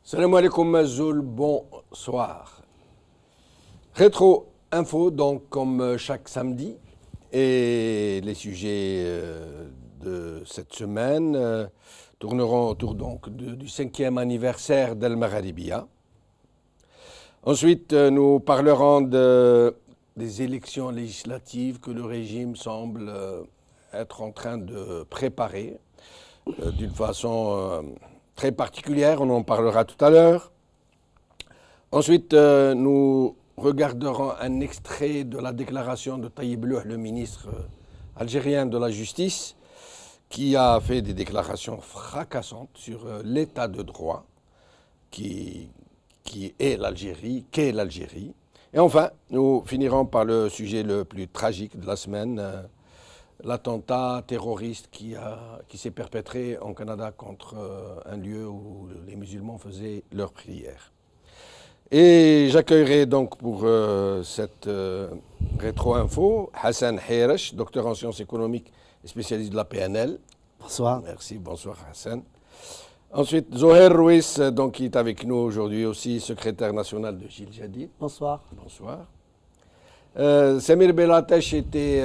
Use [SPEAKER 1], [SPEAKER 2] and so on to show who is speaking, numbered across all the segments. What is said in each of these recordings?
[SPEAKER 1] Salam alaikum Mazoul, bonsoir. Rétro Info, donc comme chaque samedi, et les sujets de cette semaine tourneront autour donc du 5e anniversaire d'Al Magharibiya. Ensuite, nous parlerons des élections législatives que le régime semble être en train de préparer d'une façon très particulière, on en parlera tout à l'heure. Ensuite, nous regarderons un extrait de la déclaration de Tayyip Louh, le ministre algérien de la Justice, qui a fait des déclarations fracassantes sur l'état de droit qui est l'Algérie, qu'est l'Algérie. Et enfin, nous finirons par le sujet le plus tragique de la semaine, l'attentat terroriste qui s'est perpétré en Canada contre un lieu où les musulmans faisaient leurs prières. Et j'accueillerai donc pour cette rétro-info Hassan Hayresh, docteur en sciences économiques et spécialiste de la PNL.
[SPEAKER 2] Bonsoir.
[SPEAKER 1] Merci, bonsoir Hassan. Ensuite, Zoher Ruiz, donc, qui est avec nous aujourd'hui aussi, secrétaire national de Gilles Jadid.
[SPEAKER 2] Bonsoir.
[SPEAKER 1] Bonsoir. Samir Belatesh était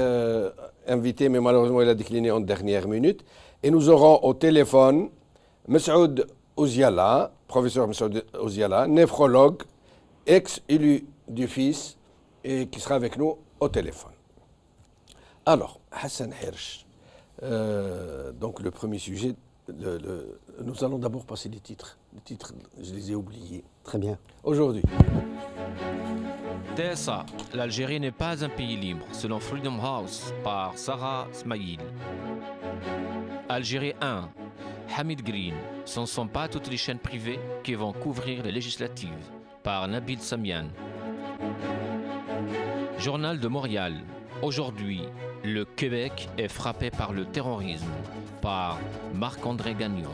[SPEAKER 1] invité, mais malheureusement il a décliné en dernière minute. Et nous aurons au téléphone Messoud Ouziala, professeur Messoud Ouziala, néphrologue, ex-élu du FIS, et qui sera avec nous au téléphone. Alors, Hassan Hirsch, donc le premier sujet, nous allons d'abord passer les titres. Les titres, je les ai oubliés.
[SPEAKER 2] Très bien.
[SPEAKER 1] Aujourd'hui.
[SPEAKER 3] TSA, l'Algérie n'est pas un pays libre, selon Freedom House, par Sarah Smaïl. Algérie 1, Hamid Green, ce ne sont pas toutes les chaînes privées qui vont couvrir les législatives, par Nabil Samian. Journal de Montréal, aujourd'hui, le Québec est frappé par le terrorisme, par Marc-André Gagnon.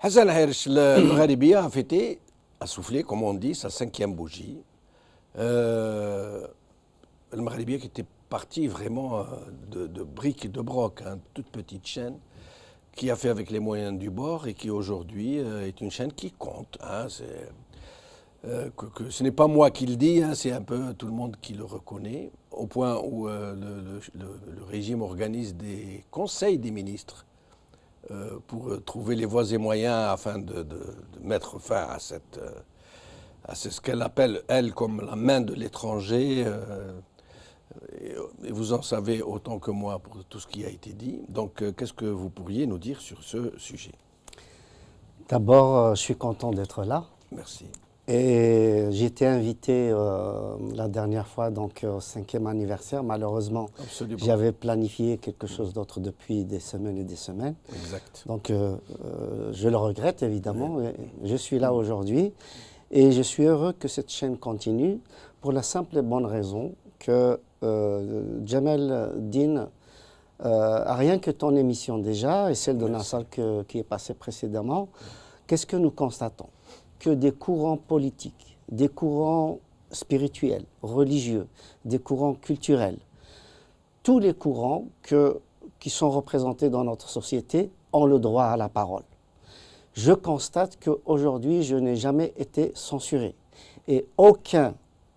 [SPEAKER 1] Hassan Hirsch, le Magharibiya a fêté, a soufflé, comme on dit, sa 5e bougie. Le Magharibiya qui était parti vraiment de briques et de broc, hein, toute petite chaîne, qui a fait avec les moyens du bord et qui aujourd'hui est une chaîne qui compte. Hein, ce n'est pas moi qui le dis, hein, c'est un peu tout le monde qui le reconnaît, au point où le régime organise des conseils des ministres pour trouver les voies et moyens afin de mettre fin à ce qu'elle appelle, elle, comme la main de l'étranger. Et vous en savez autant que moi pour tout ce qui a été dit. Donc, qu'est-ce que vous pourriez nous dire sur ce sujet?
[SPEAKER 2] D'abord, je suis content d'être là.
[SPEAKER 1] Merci.
[SPEAKER 2] Et j'ai été invité la dernière fois donc, au 5e anniversaire. Malheureusement, j'avais planifié quelque chose d'autre depuis des semaines et des semaines.
[SPEAKER 1] Exact.
[SPEAKER 2] Donc, je le regrette évidemment. Oui. Je suis là aujourd'hui et je suis heureux que cette chaîne continue pour la simple et bonne raison que Jamel Din, rien que ton émission déjà et celle de Nassar qui est passée précédemment, qu'est-ce que nous constatons? Que des courants politiques, des courants spirituels, religieux, des courants culturels, tous les courants qui sont représentés dans notre société ont le droit à la parole. Je constate qu'aujourd'hui, je n'ai jamais été censuré. Et aucun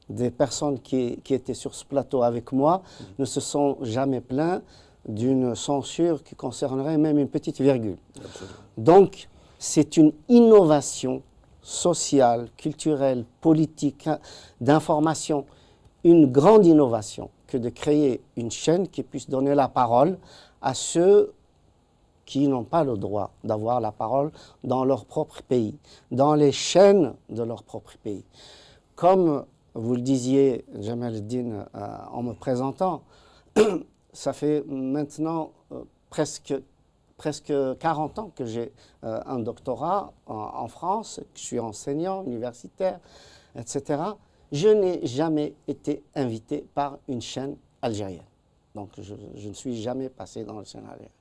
[SPEAKER 2] des personnes qui étaient sur ce plateau avec moi ne se sont jamais plaints d'une censure qui concernerait même une petite virgule.
[SPEAKER 1] Absolument.
[SPEAKER 2] Donc, c'est une innovation sociale, culturelle, politique, d'information, une grande innovation que de créer une chaîne qui puisse donner la parole à ceux qui n'ont pas le droit d'avoir la parole dans leur propre pays, dans les chaînes de leur propre pays. Comme vous le disiez, Jamel Eddine, en me présentant, ça fait maintenant presque 40 ans que j'ai un doctorat en France, que je suis enseignant, universitaire, etc. Je n'ai jamais été invité par une chaîne algérienne. Donc je ne suis jamais passé dans la chaîne algérienne.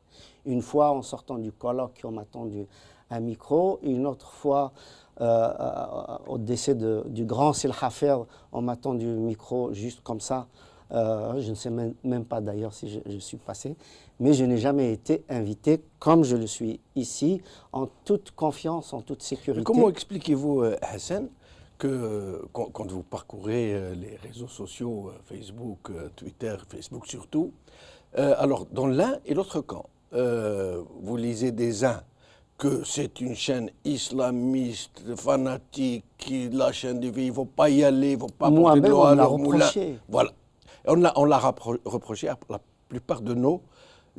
[SPEAKER 2] Une fois, en sortant du colloque, on m'a tendu un micro. Une autre fois, au décès du grand Sil Hafer, on m'a tendu le micro juste comme ça, Je ne sais même pas d'ailleurs si je suis passé, mais je n'ai jamais été invité comme je le suis ici, en toute confiance, en toute sécurité.
[SPEAKER 1] Mais comment expliquez-vous, Hassan, que quand vous parcourez les réseaux sociaux, Facebook, Twitter, Facebook surtout, alors dans l'un et l'autre camp, vous lisez des uns que c'est une chaîne islamiste, fanatique, la chaîne du vie, il ne faut pas y aller, il ne faut pas porter de l'eau à leur moulin. Voilà. On l'a reproché à la plupart de nos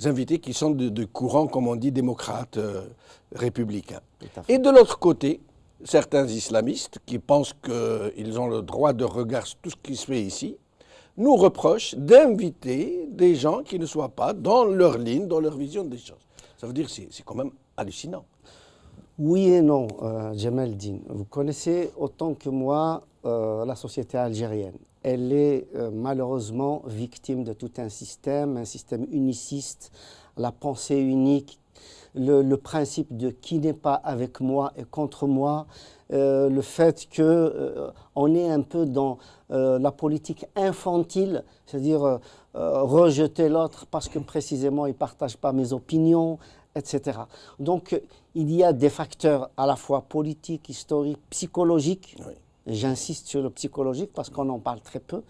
[SPEAKER 1] invités qui sont de courant, comme on dit, démocrates, républicains. Et de l'autre côté, certains islamistes qui pensent qu'ils ont le droit de regarder tout ce qui se fait ici, nous reprochent d'inviter des gens qui ne soient pas dans leur ligne, dans leur vision des choses. Ça veut dire que c'est quand même hallucinant.
[SPEAKER 2] Oui et non, Jamal Din. Vous connaissez autant que moi la société algérienne. Elle est malheureusement victime de tout un système uniciste, la pensée unique, le principe de qui n'est pas avec moi et contre moi, le fait qu'on est un peu dans la politique infantile, c'est-à-dire rejeter l'autre parce que précisément il ne partage pas mes opinions, etc. Donc il y a des facteurs à la fois politiques, historiques, psychologiques. Oui. J'insiste sur le psychologique parce qu'on en parle très peu,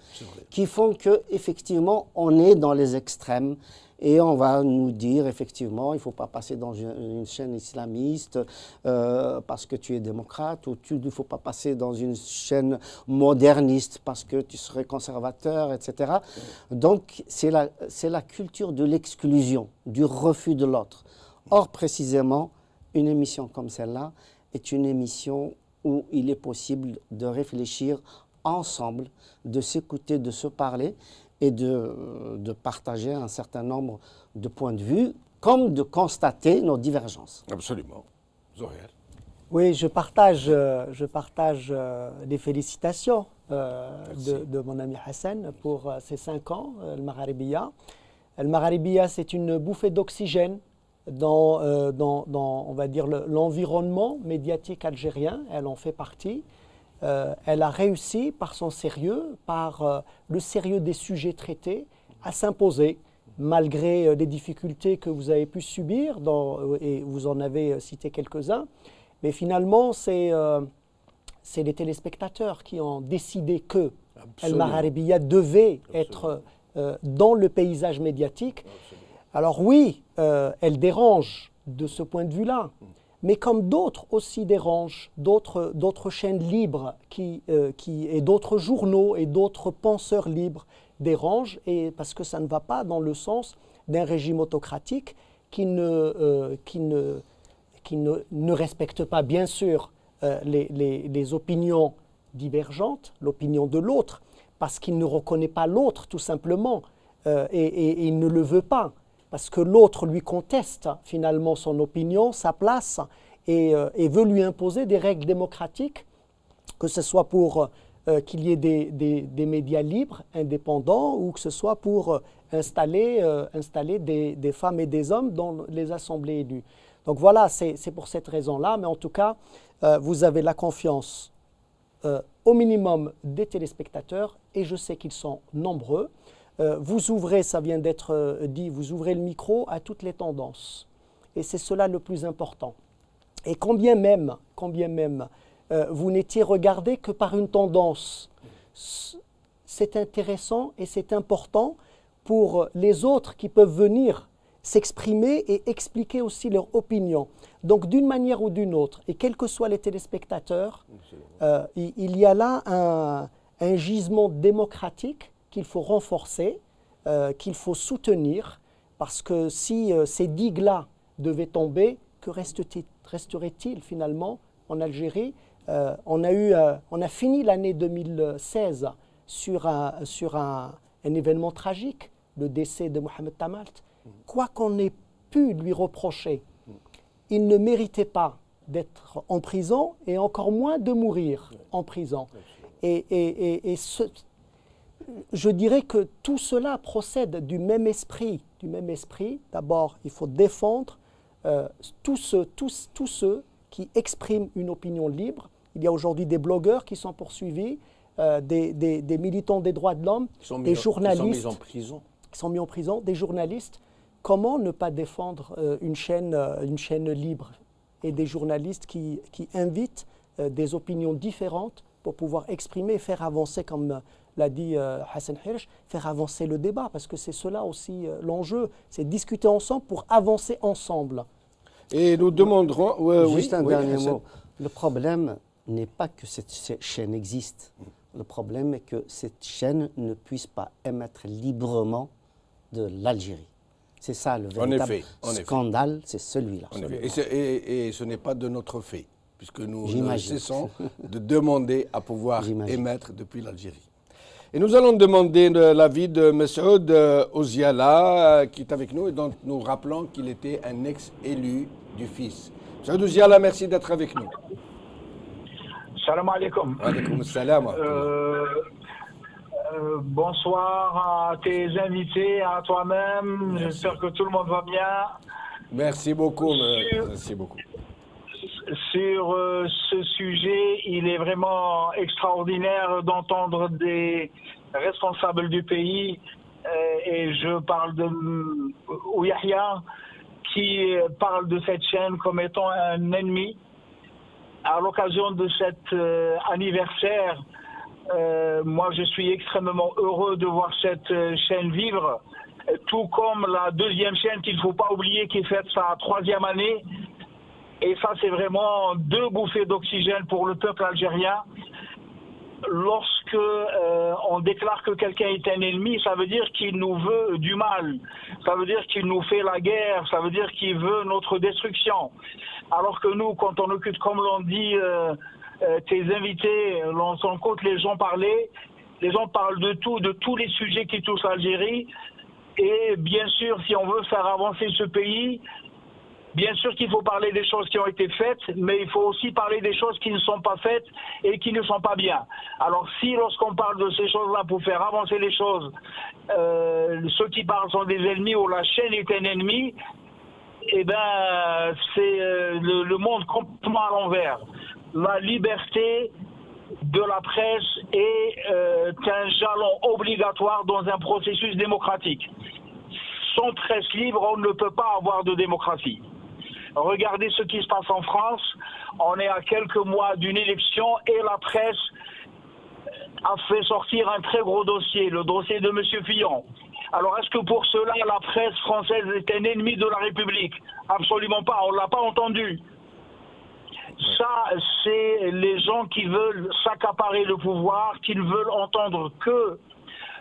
[SPEAKER 2] qui font qu'effectivement, on est dans les extrêmes et on va nous dire, effectivement, il ne faut pas passer dans une chaîne islamiste parce que tu es démocrate, ou il ne faut pas passer dans une chaîne moderniste parce que tu serais conservateur, etc. Donc, c'est la culture de l'exclusion, du refus de l'autre. Or, précisément, une émission comme celle-là est une émission où il est possible de réfléchir ensemble, de s'écouter, de se parler et de partager un certain nombre de points de vue, comme de constater nos divergences.
[SPEAKER 1] Absolument. Zohel.
[SPEAKER 4] Oui, je partage les félicitations de mon ami Hassan pour ses 5 ans, le Magharibiya. Le Magharibiya, c'est une bouffée d'oxygène dans on va dire, l'environnement médiatique algérien. Elle en fait partie. Elle a réussi par son sérieux, par le sérieux des sujets traités, à s'imposer, malgré les difficultés que vous avez pu subir, et vous en avez cité quelques-uns. Mais finalement, c'est les téléspectateurs qui ont décidé que El Magharibiya devait être dans le paysage médiatique. Absolument. Alors oui, elle dérange de ce point de vue-là, mais comme d'autres aussi dérangent, d'autres chaînes libres et d'autres journaux et d'autres penseurs libres dérangent, et parce que ça ne va pas dans le sens d'un régime autocratique qui ne respecte pas, bien sûr, les opinions divergentes, l'opinion de l'autre, parce qu'il ne reconnaît pas l'autre, tout simplement, et il ne le veut pas. Parce que l'autre lui conteste finalement son opinion, sa place, et veut lui imposer des règles démocratiques, que ce soit pour qu'il y ait des médias libres, indépendants, ou que ce soit pour installer des femmes et des hommes dans les assemblées élues. Donc voilà, c'est pour cette raison-là, mais en tout cas, vous avez la confiance au minimum des téléspectateurs, et je sais qu'ils sont nombreux. Vous ouvrez, ça vient d'être dit, vous ouvrez le micro à toutes les tendances. Et c'est cela le plus important. Et combien même vous n'étiez regardé que par une tendance, c'est intéressant et c'est important pour les autres qui peuvent venir s'exprimer et expliquer aussi leur opinion. Donc d'une manière ou d'une autre, et quels que soient les téléspectateurs, il y a là un gisement démocratique qu'il faut renforcer, qu'il faut soutenir, parce que si ces digues-là devaient tomber, que resterait-il finalement en Algérie? On a fini l'année 2016 sur un événement tragique, le décès de Mohamed Tamalt. Quoi qu'on ait pu lui reprocher, il ne méritait pas d'être en prison et encore moins de mourir en prison. Je dirais que tout cela procède du même esprit. D'abord, il faut défendre tous ceux qui expriment une opinion libre. Il y a aujourd'hui des blogueurs qui sont poursuivis des militants des droits de l'homme, des journalistes qui sont mis en prison, des journalistes. Comment ne pas défendre une chaîne libre et des journalistes qui invitent des opinions différentes pour pouvoir exprimer et faire avancer, comme l'a dit Hassan Hirsch, faire avancer le débat, parce que c'est cela aussi l'enjeu, c'est discuter ensemble pour avancer ensemble.
[SPEAKER 1] Et nous demanderons...
[SPEAKER 2] Juste un dernier mot. Le problème n'est pas que cette chaîne existe. Le problème est que cette chaîne ne puisse pas émettre librement de l'Algérie. C'est ça le véritable scandale, c'est celui-là.
[SPEAKER 1] Et ce n'est pas de notre fait, puisque nous ne cessons de demander à pouvoir émettre depuis l'Algérie. Et nous allons demander l'avis de Messoud Ouziala, qui est avec nous, et dont nous rappelons qu'il était un ex-élu du FIS. Messoud Ouziala, merci d'être avec nous.
[SPEAKER 5] Salam alaikum.
[SPEAKER 1] Alaikum salam.
[SPEAKER 5] Bonsoir à tes invités, à toi-même. J'espère que tout le monde va bien.
[SPEAKER 1] Merci beaucoup. Merci beaucoup.
[SPEAKER 5] Sur ce sujet, il est vraiment extraordinaire d'entendre des responsables du pays, et je parle de Ouyahia, qui parle de cette chaîne comme étant un ennemi. À l'occasion de cet anniversaire, moi je suis extrêmement heureux de voir cette chaîne vivre, tout comme la deuxième chaîne qu'il ne faut pas oublier qui fête sa 3e année. Et ça, c'est vraiment 2 bouffées d'oxygène pour le peuple algérien. Lorsque on déclare que quelqu'un est un ennemi, ça veut dire qu'il nous veut du mal. Ça veut dire qu'il nous fait la guerre. Ça veut dire qu'il veut notre destruction. Alors que nous, quand on occupe, comme l'ont dit tes invités, l'on écoute les gens parler. Les gens parlent de tout, de tous les sujets qui touchent l'Algérie. Et bien sûr, si on veut faire avancer ce pays, bien sûr qu'il faut parler des choses qui ont été faites, mais il faut aussi parler des choses qui ne sont pas faites et qui ne sont pas bien. Alors si lorsqu'on parle de ces choses-là pour faire avancer les choses, ceux qui parlent sont des ennemis ou la chaîne est un ennemi, eh bien c'est le monde complètement à l'envers. La liberté de la presse est un jalon obligatoire dans un processus démocratique. Sans presse libre, on ne peut pas avoir de démocratie. Regardez ce qui se passe en France. On est à quelques mois d'une élection et la presse a fait sortir un très gros dossier, le dossier de M. Fillon. Alors est-ce que pour cela la presse française est un ennemi de la République? Absolument pas, on ne l'a pas entendu. Ça, c'est les gens qui veulent s'accaparer le pouvoir, qui ne veulent entendre que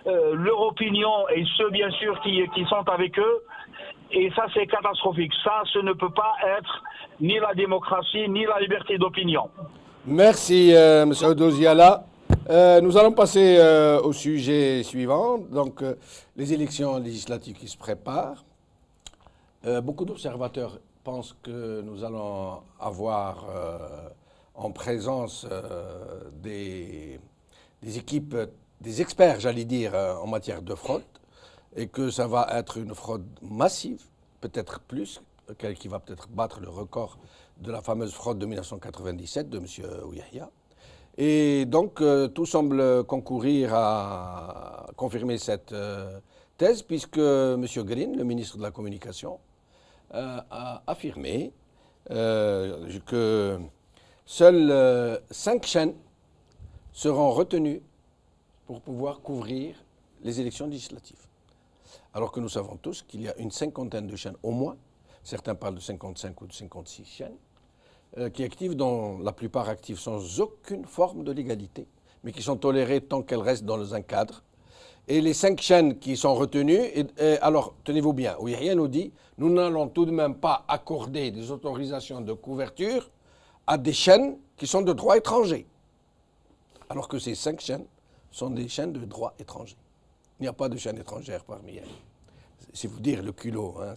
[SPEAKER 5] leur opinion et ceux bien sûr qui sont avec eux. Et ça, c'est catastrophique. Ça, ce ne peut pas être ni la démocratie, ni la liberté d'opinion.
[SPEAKER 1] Merci, M. Ouziala. Nous allons passer au sujet suivant. Donc, les élections législatives qui se préparent. Beaucoup d'observateurs pensent que nous allons avoir en présence des équipes, des experts, j'allais dire, en matière de fraude, et que ça va être une fraude massive, peut-être plus, qui va peut-être battre le record de la fameuse fraude de 1997 de M. Ouyahia. Et donc, tout semble concourir à confirmer cette thèse, puisque M. Green, le ministre de la Communication, a affirmé que seules 5 chaînes seront retenues pour pouvoir couvrir les élections législatives. Alors que nous savons tous qu'il y a une 50aine de chaînes au moins, certains parlent de 55 ou de 56 chaînes, qui activent, dont la plupart activent sans aucune forme de légalité, mais qui sont tolérées tant qu'elles restent dans un cadre. Et les 5 chaînes qui sont retenues, alors tenez-vous bien, Ouyahia nous dit, nous n'allons tout de même pas accorder des autorisations de couverture à des chaînes qui sont de droit étranger. Alors que ces 5 chaînes sont des chaînes de droit étranger. Il n'y a pas de chaîne étrangère parmi elles. C'est vous dire le culot. Hein,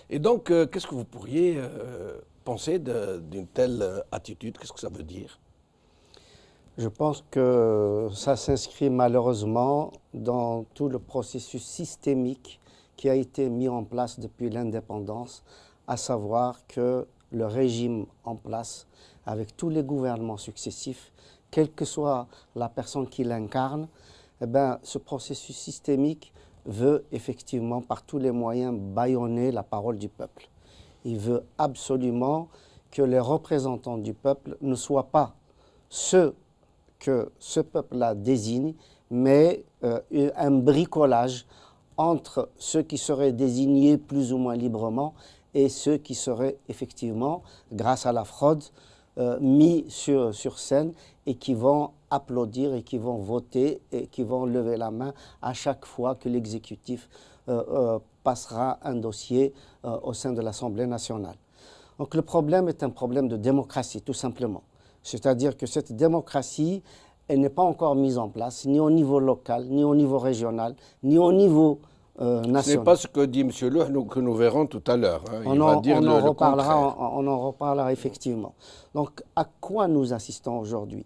[SPEAKER 1] et donc, qu'est-ce que vous pourriez penser d'une telle attitude? Qu'est-ce que ça veut dire?
[SPEAKER 2] Je pense que ça s'inscrit malheureusement dans tout le processus systémique qui a été mis en place depuis l'indépendance, à savoir que le régime en place, avec tous les gouvernements successifs, quelle que soit la personne qui l'incarne, eh ben, ce processus systémique veut effectivement par tous les moyens bâillonner la parole du peuple. Il veut absolument que les représentants du peuple ne soient pas ceux que ce peuple-là désigne, mais un bricolage entre ceux qui seraient désignés plus ou moins librement et ceux qui seraient effectivement, grâce à la fraude, mis sur scène et qui vont applaudir et qui vont voter et qui vont lever la main à chaque fois que l'exécutif passera un dossier au sein de l'Assemblée nationale. Donc le problème est un problème de démocratie, tout simplement. C'est-à-dire que cette démocratie, elle n'est pas encore mise en place, ni au niveau local, ni au niveau régional, ni au niveau national.
[SPEAKER 1] Ce n'est pas ce que dit M. Louh que nous verrons tout à l'heure. Hein.
[SPEAKER 2] On en reparlera effectivement. Donc, à quoi nous assistons aujourd'hui?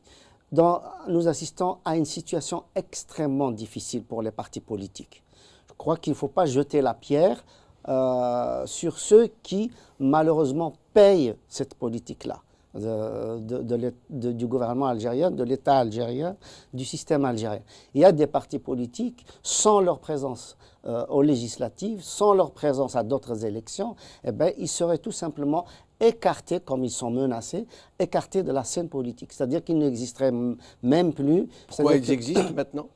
[SPEAKER 2] Nous assistons à une situation extrêmement difficile pour les partis politiques. Je crois qu'il ne faut pas jeter la pierre sur ceux qui, malheureusement, payent cette politique-là. Du gouvernement algérien, de l'État algérien, du système algérien. Il y a des partis politiques, sans leur présence aux législatives, sans leur présence à d'autres élections, eh bien, ils seraient tout simplement écartés, comme ils sont menacés, écartés de la scène politique. C'est-à-dire qu'ils n'existeraient même plus.
[SPEAKER 1] Pourquoi ils existent maintenant?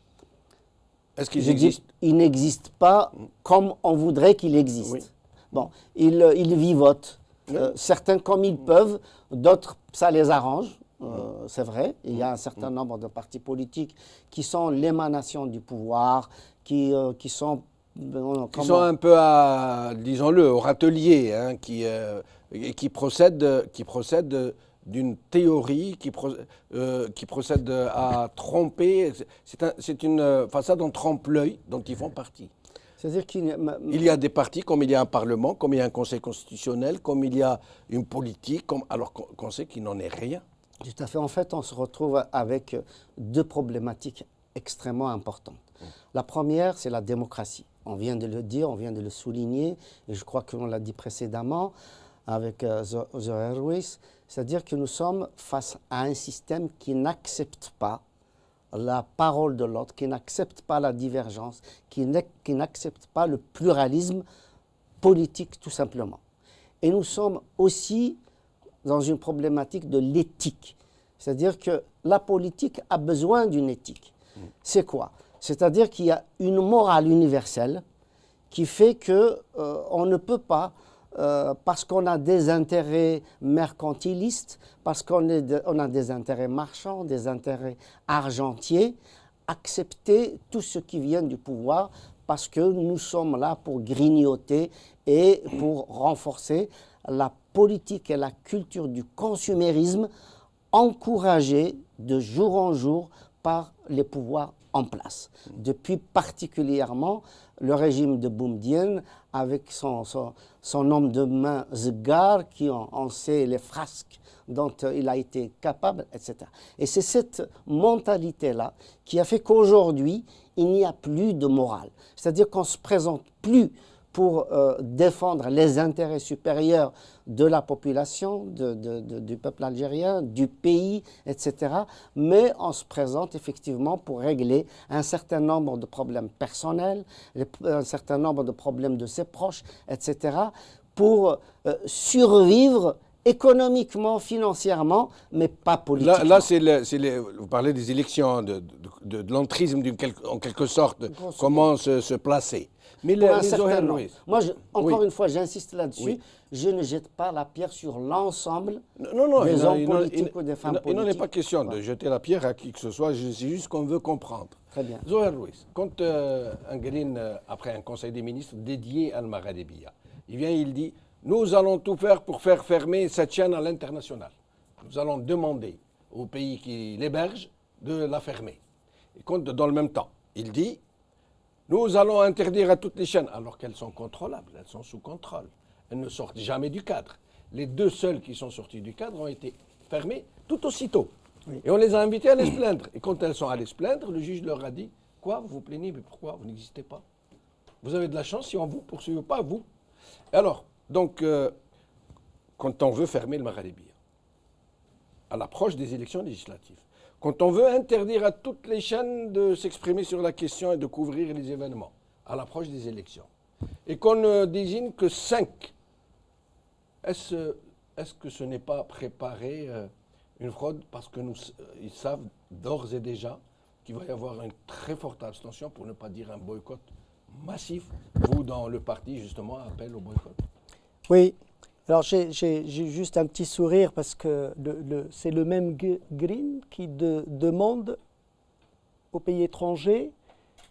[SPEAKER 1] Est-ce qu'ils existent?
[SPEAKER 2] Ils n'existent pas comme on voudrait qu'ils existent. Oui. Bon, ils vivotent. Certains comme ils peuvent, d'autres ça les arrange, c'est vrai. Il y a un certain nombre de partis politiques qui sont l'émanation du pouvoir, qui sont
[SPEAKER 1] un peu, disons-le, au râtelier, hein, qui procèdent d'une théorie, qui procède à tromper. C'est une façade en trompe-l'œil dont ils font partie.
[SPEAKER 2] C'est-à-dire
[SPEAKER 1] il y a des partis, comme il y a un Parlement, comme il y a un Conseil constitutionnel, comme il y a une politique, alors qu'on sait qu'il n'en est rien.
[SPEAKER 2] Tout à fait. En fait, on se retrouve avec deux problématiques extrêmement importantes. La première, c'est la démocratie. On vient de le dire, on vient de le souligner, et je crois que l'on l'a dit précédemment avec Zohar Rouis, c'est-à-dire que nous sommes face à un système qui n'accepte pas la parole de l'autre, qui n'accepte pas la divergence, qui n'accepte pas le pluralisme politique tout simplement. Et nous sommes aussi dans une problématique de l'éthique. C'est-à-dire que la politique a besoin d'une éthique. C'est quoi? C'est-à-dire qu'il y a une morale universelle qui fait qu'on ne peut pas, parce qu'on a des intérêts mercantilistes, parce qu'on a des intérêts marchands, des intérêts argentiers, accepter tout ce qui vient du pouvoir parce que nous sommes là pour grignoter et pour renforcer la politique et la culture du consumérisme encouragée de jour en jour par les pouvoirs en place. Depuis particulièrement le régime de Boumedienne avec son homme de main Zgar qui en sait les frasques dont il a été capable, etc. Et c'est cette mentalité-là qui a fait qu'aujourd'hui, il n'y a plus de morale. C'est-à-dire qu'on ne se présente plus pour défendre les intérêts supérieurs de la population, du peuple algérien, du pays, etc. Mais on se présente effectivement pour régler un certain nombre de problèmes personnels, un certain nombre de problèmes de ses proches, etc. pour survivre économiquement, financièrement, mais pas politiquement.
[SPEAKER 1] Là vous parlez des élections, de l'entrisme en quelque sorte, comment se placer. Mais
[SPEAKER 2] moi, encore une fois, j'insiste là-dessus, oui. Je ne jette pas la pierre sur l'ensemble des hommes politiques ou des femmes politiques.
[SPEAKER 1] Il n'en est pas question de jeter la pierre à qui que ce soit, c'est juste qu'on veut comprendre.
[SPEAKER 2] Très bien.
[SPEAKER 1] Zohar Rouis, quand Engelin, après un conseil des ministres dédié à Al-Maghrébia, il vient et il dit « Nous allons tout faire pour faire fermer cette chaîne à l'international. Nous allons demander au pays qui l'héberge de la fermer. » Et quand, dans le même temps, il dit nous allons interdire à toutes les chaînes, alors qu'elles sont contrôlables, elles sont sous contrôle. Elles ne sortent jamais du cadre. Les deux seules qui sont sorties du cadre ont été fermées tout aussitôt. Oui. Et on les a invitées à les se plaindre. Et quand elles sont allées se plaindre, le juge leur a dit « Quoi, vous vous plaignez, mais pourquoi? Vous n'existez pas. Vous avez de la chance si on ne vous poursuit pas, vous. » Alors, donc, quand on veut fermer le Maghrébia, à l'approche des élections législatives, quand on veut interdire à toutes les chaînes de s'exprimer sur la question et de couvrir les événements à l'approche des élections, et qu'on ne désigne que 5, est-ce que ce n'est pas préparer une fraude parce qu'ils savent d'ores et déjà qu'il va y avoir une très forte abstention, pour ne pas dire un boycott massif. Vous, dans le parti, justement, appelle au boycott.
[SPEAKER 4] Oui. Alors j'ai juste un petit sourire parce que c'est le même Green qui demande aux pays étrangers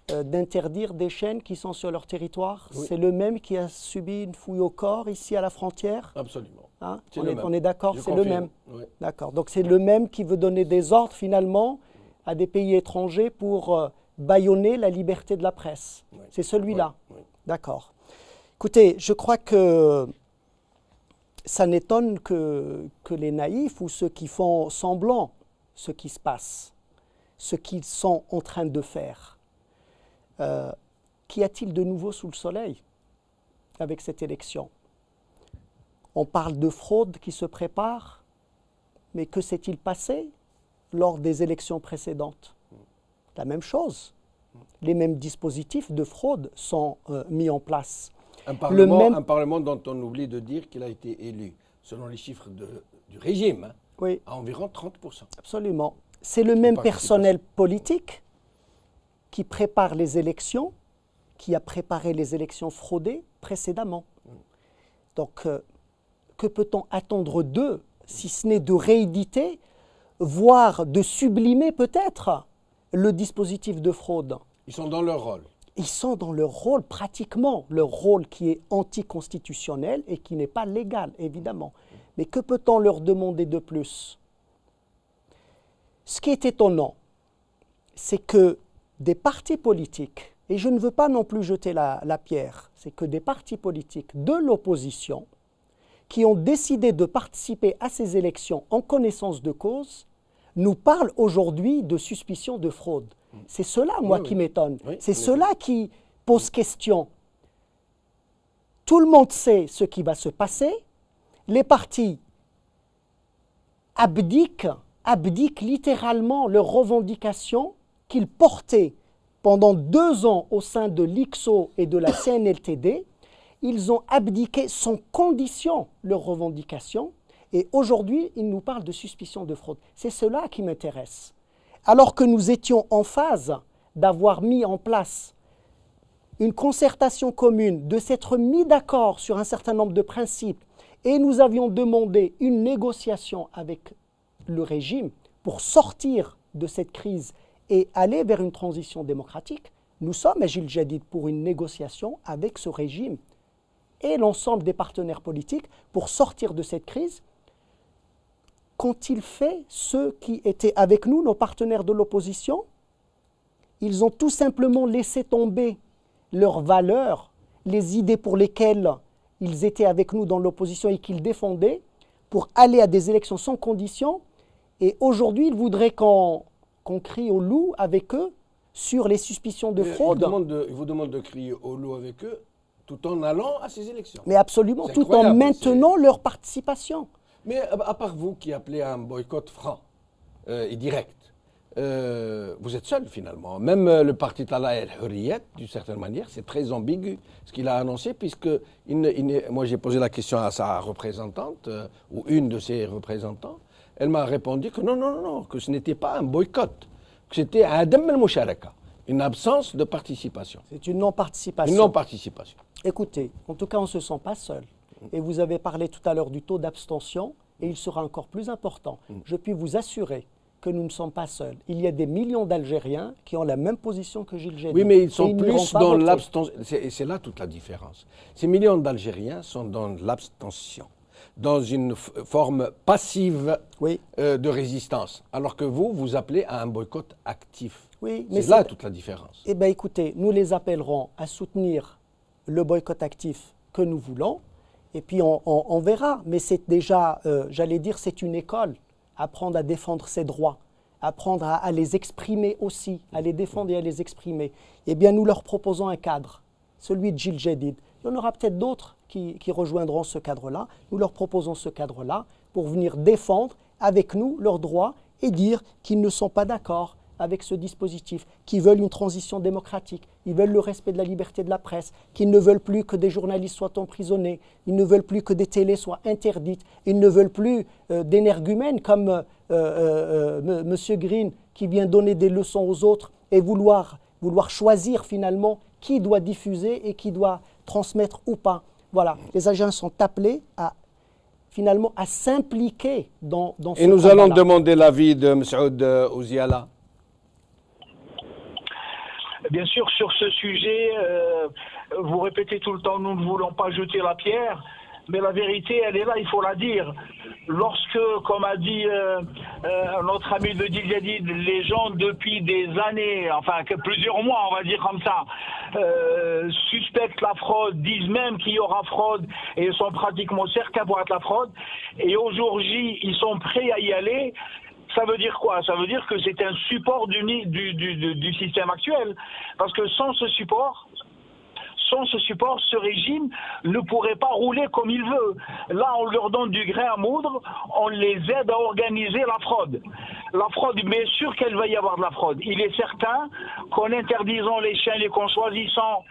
[SPEAKER 4] d'interdire des chaînes qui sont sur leur territoire. Oui. C'est le même qui a subi une fouille au corps ici à la frontière.
[SPEAKER 1] Absolument.
[SPEAKER 4] Hein? On est d'accord, c'est le même.
[SPEAKER 1] Oui.
[SPEAKER 4] D'accord. Donc c'est le même qui veut donner des ordres finalement à des pays étrangers pour bâillonner la liberté de la presse. Oui. C'est celui-là.
[SPEAKER 1] Oui. Oui.
[SPEAKER 4] D'accord. Écoutez, je crois que ça n'étonne que les naïfs ou ceux qui font semblant ce qui se passe, ce qu'ils sont en train de faire. Qu'y a-t-il de nouveau sous le soleil avec cette élection? On parle de fraude qui se prépare, mais que s'est-il passé lors des élections précédentes? La même chose. Les mêmes dispositifs de fraude sont mis en place.
[SPEAKER 1] Un parlement dont on oublie de dire qu'il a été élu, selon les chiffres du régime, hein,
[SPEAKER 4] oui.
[SPEAKER 1] à environ 30%.
[SPEAKER 4] Absolument. C'est le même personnel politique qui prépare les élections, qui a préparé les élections fraudées précédemment. Donc, que peut-on attendre d'eux, si ce n'est de rééditer, voire de sublimer peut-être le dispositif de fraude?
[SPEAKER 1] Ils sont dans leur rôle.
[SPEAKER 4] Ils sont dans leur rôle, pratiquement, leur rôle qui est anticonstitutionnel et qui n'est pas légal, évidemment. Mais que peut-on leur demander de plus? Ce qui est étonnant, c'est que des partis politiques, et je ne veux pas non plus jeter la pierre, c'est que des partis politiques de l'opposition qui ont décidé de participer à ces élections en connaissance de cause, nous parlent aujourd'hui de suspicion de fraude. C'est cela, moi, qui m'étonne.
[SPEAKER 1] Oui,
[SPEAKER 4] c'est cela qui pose question. Tout le monde sait ce qui va se passer. Les partis abdiquent littéralement leurs revendications qu'ils portaient pendant 2 ans au sein de l'ICSO et de la CNLTD. Ils ont abdiqué sans condition leurs revendications. Et aujourd'hui, ils nous parlent de suspicion de fraude. C'est cela qui m'intéresse. Alors que nous étions en phase d'avoir mis en place une concertation commune, de s'être mis d'accord sur un certain nombre de principes, et nous avions demandé une négociation avec le régime pour sortir de cette crise et aller vers une transition démocratique, nous sommes à Gil Jadid pour une négociation avec ce régime et l'ensemble des partenaires politiques pour sortir de cette crise. Qu'ont-ils fait ceux qui étaient avec nous, nos partenaires de l'opposition? Ils ont tout simplement laissé tomber leurs valeurs, les idées pour lesquelles ils étaient avec nous dans l'opposition et qu'ils défendaient, pour aller à des élections sans condition. Et aujourd'hui, ils voudraient qu'on crie au loup avec eux sur les suspicions de fraude.
[SPEAKER 1] Ils vous demandent de crier au loup avec eux tout en allant à ces élections.
[SPEAKER 4] Mais absolument, tout en maintenant leur participation.
[SPEAKER 1] Mais à part vous qui appelez à un boycott franc et direct, vous êtes seul finalement. Même le parti Tala El Hurriyet, d'une certaine manière, c'est très ambigu ce qu'il a annoncé, puisque moi j'ai posé la question à sa représentante, ou une de ses représentants, elle m'a répondu que non, que ce n'était pas un boycott, que c'était un Adam el-Musharaka, une absence de participation.
[SPEAKER 4] C'est une non-participation.
[SPEAKER 1] Une non-participation.
[SPEAKER 4] Écoutez, en tout cas, on ne se sent pas seul. Et vous avez parlé tout à l'heure du taux d'abstention, et il sera encore plus important. Je puis vous assurer que nous ne sommes pas seuls. Il y a des millions d'Algériens qui ont la même position que Gil Jadid.
[SPEAKER 1] Oui, mais ils sont plus dans l'abstention. C'est là toute la différence. Ces millions d'Algériens sont dans l'abstention, dans une forme passive de résistance, alors que vous appelez à un boycott actif.
[SPEAKER 4] Oui,
[SPEAKER 1] c'est là toute la différence.
[SPEAKER 4] Eh bien, écoutez, nous les appellerons à soutenir le boycott actif que nous voulons, et puis on verra. Mais c'est déjà, j'allais dire, c'est une école. Apprendre à défendre ses droits, apprendre à les exprimer aussi, à les défendre et à les exprimer. Eh bien, nous leur proposons un cadre, celui de Gil Jadid. Il y en aura peut-être d'autres qui rejoindront ce cadre-là. Nous leur proposons ce cadre-là pour venir défendre avec nous leurs droits et dire qu'ils ne sont pas d'accord avec ce dispositif, qu'ils veulent une transition démocratique, ils veulent le respect de la liberté de la presse, qu'ils ne veulent plus que des journalistes soient emprisonnés, ils ne veulent plus que des télés soient interdites, ils ne veulent plus d'énergumènes comme M. Green qui vient donner des leçons aux autres et vouloir choisir finalement qui doit diffuser et qui doit transmettre ou pas. Voilà, les Algériens sont appelés à finalement à s'impliquer dans ce
[SPEAKER 1] Et nous allons
[SPEAKER 4] combat-là.
[SPEAKER 1] demander l'avis de Messaoud Ouziala.
[SPEAKER 5] Bien sûr, sur ce sujet, vous répétez tout le temps, nous ne voulons pas jeter la pierre, mais la vérité, elle est là, il faut la dire. Lorsque, comme a dit notre ami de Djadid, les gens depuis des années, enfin plusieurs mois, on va dire comme ça, suspectent la fraude, disent même qu'il y aura fraude, et sont pratiquement certains pour être la fraude, et au jour J, ils sont prêts à y aller. Ça veut dire quoi? Ça veut dire que c'est un support du système actuel. Parce que sans ce support, ce régime ne pourrait pas rouler comme il veut. Là, on leur donne du grain à moudre, on les aide à organiser la fraude. La fraude, bien sûr qu'elle va y avoir de la fraude. Il est certain qu'en interdisant les chaînes et qu'en choisissant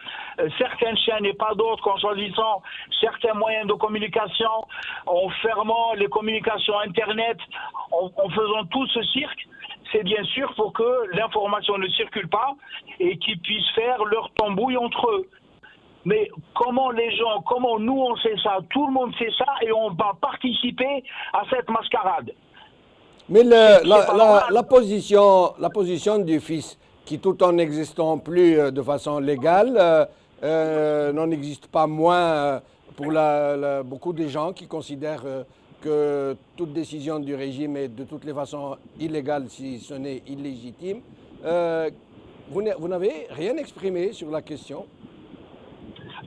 [SPEAKER 5] certaines chaînes et pas d'autres, qu'en choisissant certains moyens de communication, en fermant les communications Internet, en faisant tout ce cirque, c'est bien sûr pour que l'information ne circule pas et qu'ils puissent faire leur tambouille entre eux. Mais comment les gens, comment nous on sait ça, tout le monde sait ça et on va participer à cette mascarade.
[SPEAKER 1] Mais la position du fils, qui tout en n'existant plus de façon légale, n'en existe pas moins pour beaucoup de gens qui considèrent que toute décision du régime est de toutes les façons illégale si ce n'est illégitime. Vous n'avez rien exprimé sur la question?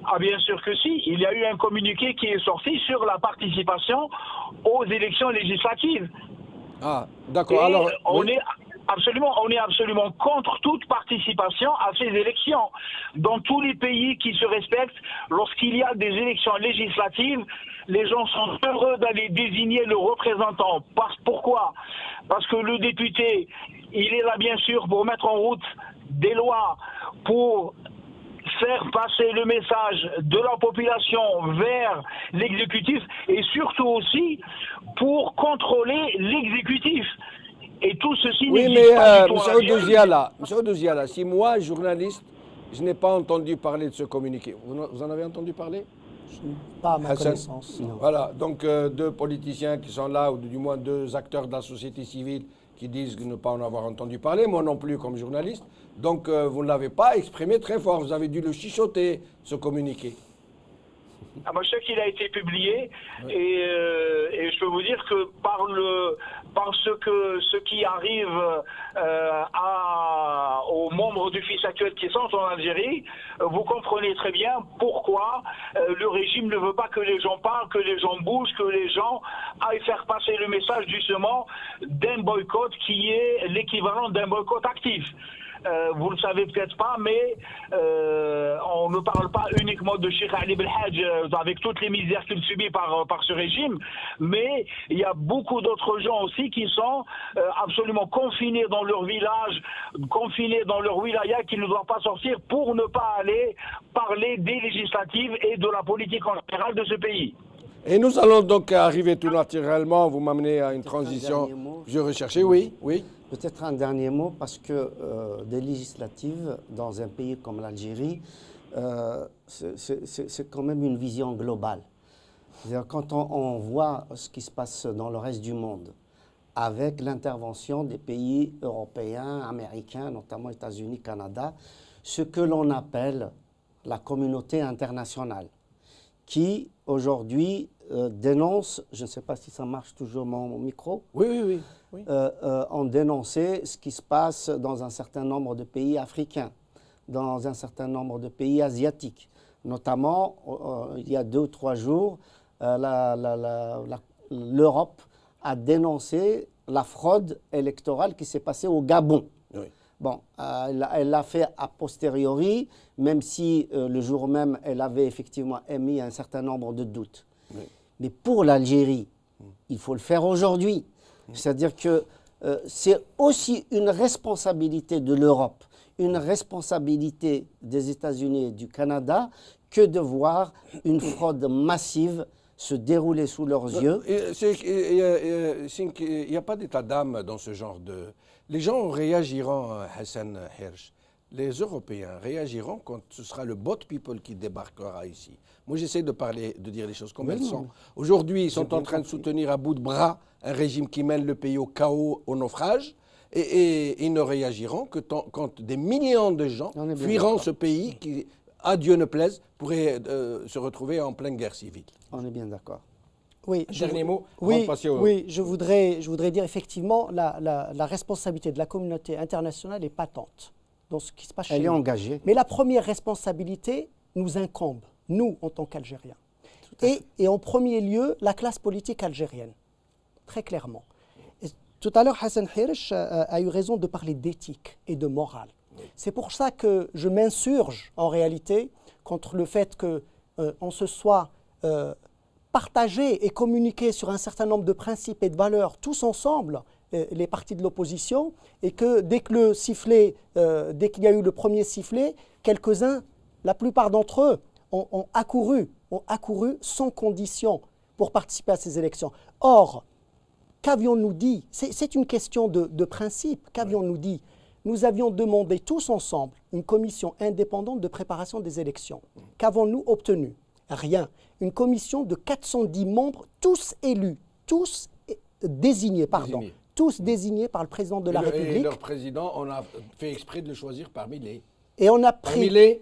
[SPEAKER 5] Ah bien sûr que si, il y a eu un communiqué qui est sorti sur la participation aux élections législatives.
[SPEAKER 1] Ah, d'accord. Alors,
[SPEAKER 5] on est absolument contre toute participation à ces élections. Dans tous les pays qui se respectent, lorsqu'il y a des élections législatives, les gens sont heureux d'aller désigner le représentant. Pourquoi? Parce que le député, il est là bien sûr pour mettre en route des lois, pour faire passer le message de la population vers l'exécutif et surtout aussi pour contrôler l'exécutif. Et tout ceci n'existe pas du tout en Algérie.
[SPEAKER 1] Monsieur Ouziala, si moi, journaliste, je n'ai pas entendu parler de ce communiqué, vous en avez entendu parler?
[SPEAKER 4] Pas à ma
[SPEAKER 1] Hassan.
[SPEAKER 4] connaissance. Non.
[SPEAKER 1] Voilà, donc deux politiciens qui sont là, ou du moins deux acteurs de la société civile qui disent ne pas en avoir entendu parler, moi non plus comme journaliste. Donc vous ne l'avez pas exprimé très fort, vous avez dû le chuchoter, ce communiqué.
[SPEAKER 5] Ah, moi, je sais qu'il a été publié et je peux vous dire que ce qui arrive aux membres du FIS actuel qui sont en Algérie, vous comprenez très bien pourquoi le régime ne veut pas que les gens parlent, que les gens bougent, que les gens aillent faire passer le message justement d'un boycott qui est l'équivalent d'un boycott actif. Vous ne le savez peut-être pas, mais on ne parle pas uniquement de Cheikh Ali Belhadj avec toutes les misères qu'il subit par ce régime, mais il y a beaucoup d'autres gens aussi qui sont absolument confinés dans leur village, confinés dans leur wilaya, qui ne doivent pas sortir pour ne pas aller parler des législatives et de la politique en général de ce pays.
[SPEAKER 1] Et nous allons donc arriver tout naturellement, vous m'amenez à une transition. Je recherchais, oui.
[SPEAKER 2] Peut-être un dernier mot, parce que des législatives dans un pays comme l'Algérie, c'est quand même une vision globale. C'est-à-dire quand on voit ce qui se passe dans le reste du monde, avec l'intervention des pays européens, américains, notamment États-Unis, Canada, ce que l'on appelle la communauté internationale, qui aujourd'hui dénonce, je ne sais pas si ça marche toujours mon micro,
[SPEAKER 1] Oui.
[SPEAKER 2] ont dénoncé ce qui se passe dans un certain nombre de pays africains, dans un certain nombre de pays asiatiques. Notamment, il y a 2 ou 3 jours, l'Europe a dénoncé la fraude électorale qui s'est passée au Gabon.
[SPEAKER 1] Oui.
[SPEAKER 2] Bon, elle l'a fait a posteriori, même si le jour même, elle avait effectivement émis un certain nombre de doutes. Oui. Mais pour l'Algérie, il faut le faire aujourd'hui. C'est-à-dire que c'est aussi une responsabilité de l'Europe, une responsabilité des États-Unis et du Canada que de voir une fraude massive se dérouler sous leurs yeux.
[SPEAKER 1] Il n'y a pas d'état d'âme dans ce genre de... Les gens réagiront, Hassan Hirsch. Les Européens réagiront quand ce sera le bot people qui débarquera ici. Moi, j'essaie de dire les choses comme elles sont. Aujourd'hui, ils sont en train de soutenir à bout de bras un régime qui mène le pays au chaos, au naufrage, et ils ne réagiront que quand des millions de gens fuiront ce pays qui, à Dieu ne plaise, pourrait se retrouver en pleine guerre civile.
[SPEAKER 2] On est bien d'accord.
[SPEAKER 4] Oui,
[SPEAKER 1] Dernier mot.
[SPEAKER 4] Oui, je voudrais dire effectivement la responsabilité de la communauté internationale est patente dans ce qui se passe chez nous.
[SPEAKER 2] Elle est engagée.
[SPEAKER 4] Mais la première responsabilité nous incombe, nous, en tant qu'Algériens. Et en premier lieu, la classe politique algérienne, très clairement. Et tout à l'heure, Hassan Hirsch a eu raison de parler d'éthique et de morale. C'est pour ça que je m'insurge, en réalité, contre le fait qu'on se soit partagé et communiqué sur un certain nombre de principes et de valeurs, tous ensemble, les partis de l'opposition, et que dès que le sifflet, dès qu'il y a eu le premier sifflet, quelques-uns, la plupart d'entre eux, ont accouru sans condition pour participer à ces élections. Or, qu'avions-nous dit? C'est une question de principe. Qu'avions-nous dit? Nous avions demandé tous ensemble une commission indépendante de préparation des élections. Qu'avons-nous obtenu? Rien. Une commission de 410 membres, tous élus, tous désignés, tous désignés par le président de la République.
[SPEAKER 1] Et leur président, on a fait exprès de le choisir parmi les, islamistes.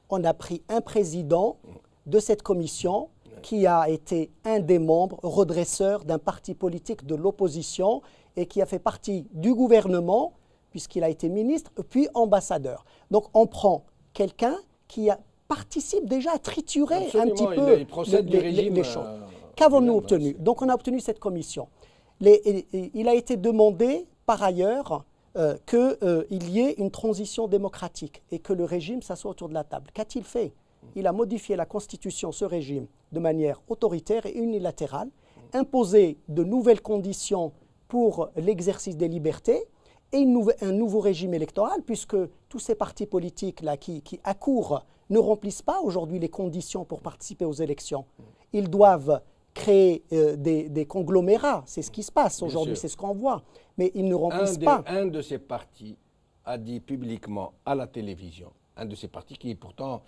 [SPEAKER 4] On a pris un président de cette commission qui a été un des membres redresseurs d'un parti politique de l'opposition et qui a fait partie du gouvernement, puisqu'il a été ministre, puis ambassadeur. Donc on prend quelqu'un qui participe déjà à triturer un petit peu les choses. Qu'avons-nous obtenu? Donc on a obtenu cette commission. Il a été demandé par ailleurs qu'il y ait une transition démocratique et que le régime s'assoie autour de la table. Qu'a-t-il fait? Il a modifié la constitution, ce régime, de manière autoritaire et unilatérale, imposé de nouvelles conditions pour l'exercice des libertés et un nouveau régime électoral, puisque tous ces partis politiques-là qui accourent ne remplissent pas aujourd'hui les conditions pour participer aux élections. Ils doivent créer des conglomérats, c'est ce qui se passe aujourd'hui, c'est ce qu'on voit, mais ils ne remplissent pas.
[SPEAKER 1] Un de ces partis a dit publiquement à la télévision, un de ces partis qui est pourtant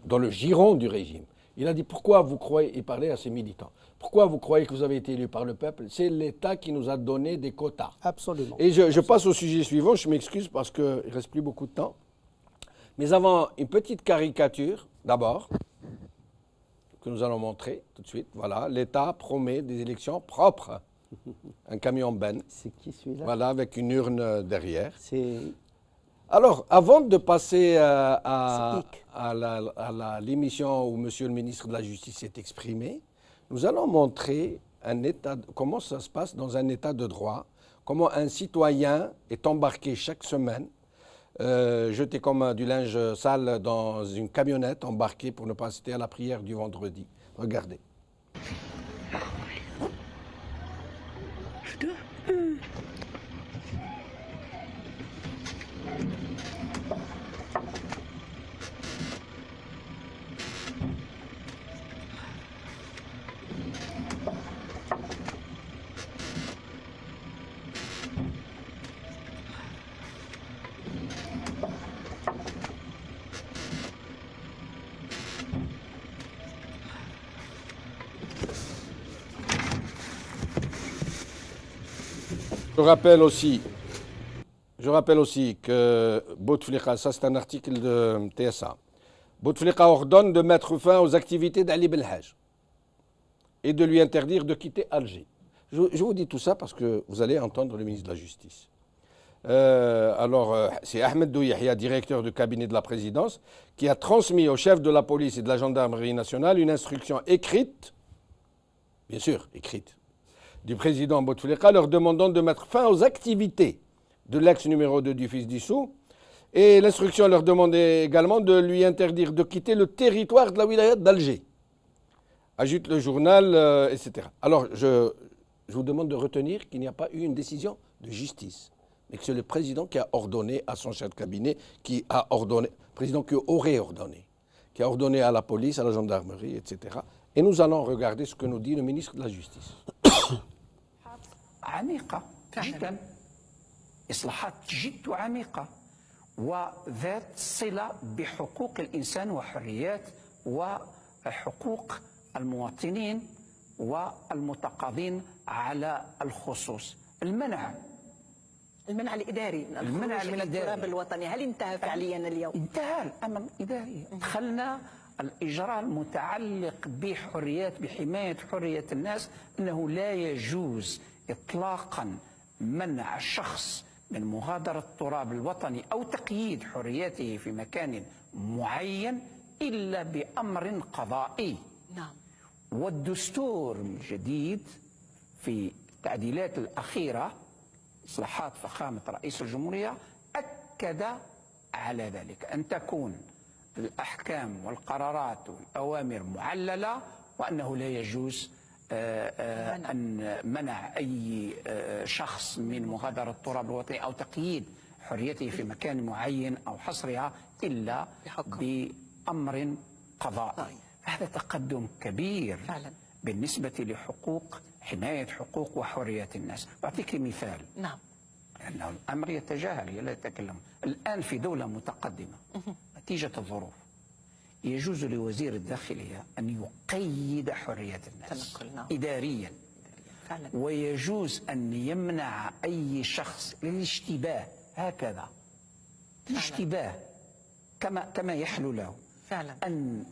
[SPEAKER 1] dans le giron du régime, il a dit: pourquoi vous croyez, il parlait à ses militants, pourquoi vous croyez que vous avez été élu par le peuple? C'est l'État qui nous a donné des quotas.
[SPEAKER 4] Absolument.
[SPEAKER 1] Et je passe au sujet suivant, je m'excuse parce qu'il ne reste plus beaucoup de temps. Mais avant, une petite caricature, d'abord, que nous allons montrer tout de suite. Voilà, l'État promet des élections propres. Un camion Ben.
[SPEAKER 2] C'est qui celui-là?
[SPEAKER 1] Voilà, avec une urne derrière.
[SPEAKER 2] C'est...
[SPEAKER 1] Alors, avant de passer à l'émission où Monsieur le ministre de la Justice s'est exprimé, nous allons montrer comment ça se passe dans un État de droit, comment un citoyen est embarqué chaque semaine, jeté comme du linge sale dans une camionnette, embarqué pour ne pas assister à la prière du vendredi. Regardez. Je rappelle aussi que Bouteflika, ça c'est un article de TSA, Bouteflika ordonne de mettre fin aux activités d'Ali Belhaj et de lui interdire de quitter Alger. Je vous dis tout ça parce que vous allez entendre le ministre de la Justice. C'est Ahmed Douyahia, directeur du cabinet de la présidence, qui a transmis au chef de la police et de la gendarmerie nationale une instruction écrite, bien sûr écrite, du président Bouteflika, leur demandant de mettre fin aux activités de l'ex numéro 2 du fils d'Issou. Et l'instruction leur demandait également de lui interdire de quitter le territoire de la wilaya d'Alger. Ajoute le journal, etc. Alors, je je vous demande de retenir qu'il n'y a pas eu une décision de justice, mais que c'est le président qui a ordonné à son chef de cabinet, qui a ordonné, président qui aurait ordonné, qui a ordonné à la police, à la gendarmerie, etc. Et nous allons regarder ce que nous dit le ministre de la Justice.
[SPEAKER 6] عميقة جدا، إصلاحات جد عميقة وذات صلة بحقوق الإنسان وحريات وحقوق المواطنين والمتقاضين على الخصوص. المنع
[SPEAKER 7] الإداري،
[SPEAKER 6] المنع
[SPEAKER 7] من التراب الوطني، هل انتهى فعليا اليوم؟
[SPEAKER 6] انتهى الأمر الإداري. دخلنا الإجراء المتعلق بحماية حرية الناس، أنه لا يجوز إطلاقا منع الشخص من مغادرة التراب الوطني أو تقييد حريته في مكان معين إلا بأمر قضائي.
[SPEAKER 7] نعم.
[SPEAKER 6] والدستور الجديد في التعديلات الأخيرة، إصلاحات فخامة رئيس الجمهورية، أكد على ذلك، أن تكون الأحكام والقرارات والأوامر معللة، وأنه لا يجوز أن منع أي شخص من مغادرة التراب الوطني أو تقييد حريته في مكان معين أو حصرها إلا بأمر قضائي. هذا تقدم كبير
[SPEAKER 7] فعلا
[SPEAKER 6] بالنسبة لحقوق، حماية حقوق وحريات الناس. أعطيك مثال.
[SPEAKER 7] نعم.
[SPEAKER 6] لأنه الأمر يتجاهل لا يتكلم. الآن في دولة متقدمة نتيجة الظروف يجوز لوزير الداخلية أن يقيد حرية الناس إداريا،
[SPEAKER 7] فعلا.
[SPEAKER 6] ويجوز أن يمنع أي شخص للاشتباه، هكذا الاشتباه كما يحلو له
[SPEAKER 7] فعلا.
[SPEAKER 6] أن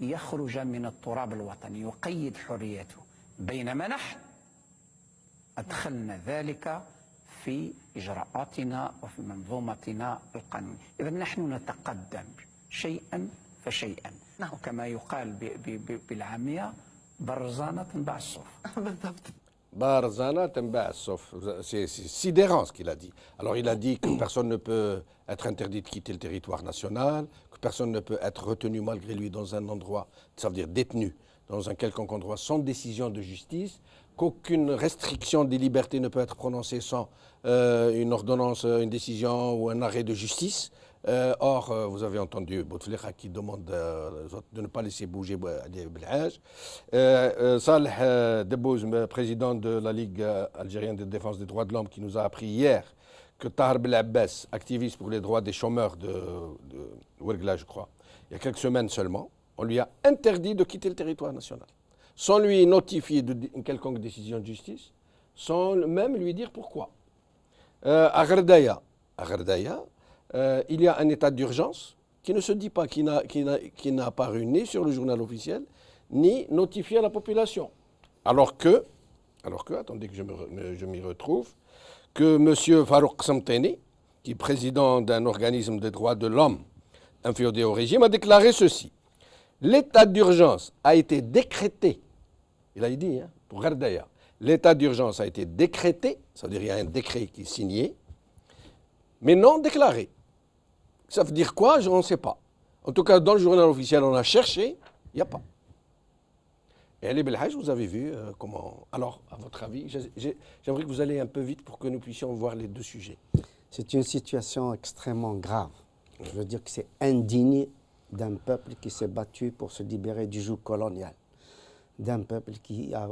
[SPEAKER 6] يخرج من التراب الوطني، يقيد حريته. بينما نحن أدخلنا ذلك في إجراءاتنا وفي منظومتنا القانونية. إذا نحن نتقدم شيئا فشيئا.
[SPEAKER 7] نعم.
[SPEAKER 6] وكما يقال بالعامية، برزانة تنباع الصوف.
[SPEAKER 7] بالضبط.
[SPEAKER 1] Barzana Temba, sauf. C'est sidérant ce qu'il a dit. Alors il a dit que personne ne peut être interdit de quitter le territoire national, que personne ne peut être retenu malgré lui dans un endroit, ça veut dire détenu, dans un quelconque endroit sans décision de justice, qu'aucune restriction des libertés ne peut être prononcée sans une ordonnance, une décision ou un arrêt de justice. Or, vous avez entendu Bouteflika qui demande de ne pas laisser bouger Belhaj. Saleh Debbouz, président de la Ligue algérienne de défense des droits de l'homme, qui nous a appris hier que Tahar Belabbès, activiste pour les droits des chômeurs de Ouergla, je crois, il y a quelques semaines seulement, on lui a interdit de quitter le territoire national, sans lui notifier une quelconque décision de justice, sans même lui dire pourquoi. À Gherdaya, il y a un état d'urgence qui ne se dit pas, qui n'a apparu ni sur le journal officiel, ni notifié à la population. Alors que, attendez que je m'y retrouve, que M. Farouk Samteni, qui est président d'un organisme des droits de l'homme inféodé au régime, a déclaré ceci. L'état d'urgence a été décrété, il a dit, hein, pour Gherdaya, l'état d'urgence a été décrété, ça veut dire qu'il y a un décret qui est signé, mais non déclaré. Ça veut dire quoi? On ne sait pas. En tout cas, dans le journal officiel, on a cherché, il n'y a pas. Et Ali Belhaj, vous avez vu comment... Alors, à votre avis, j'aimerais que vous alliez un peu vite pour que nous puissions voir les deux sujets.
[SPEAKER 2] C'est une situation extrêmement grave. Je veux dire que c'est indigne d'un peuple qui s'est battu pour se libérer du joug colonial, d'un peuple qui a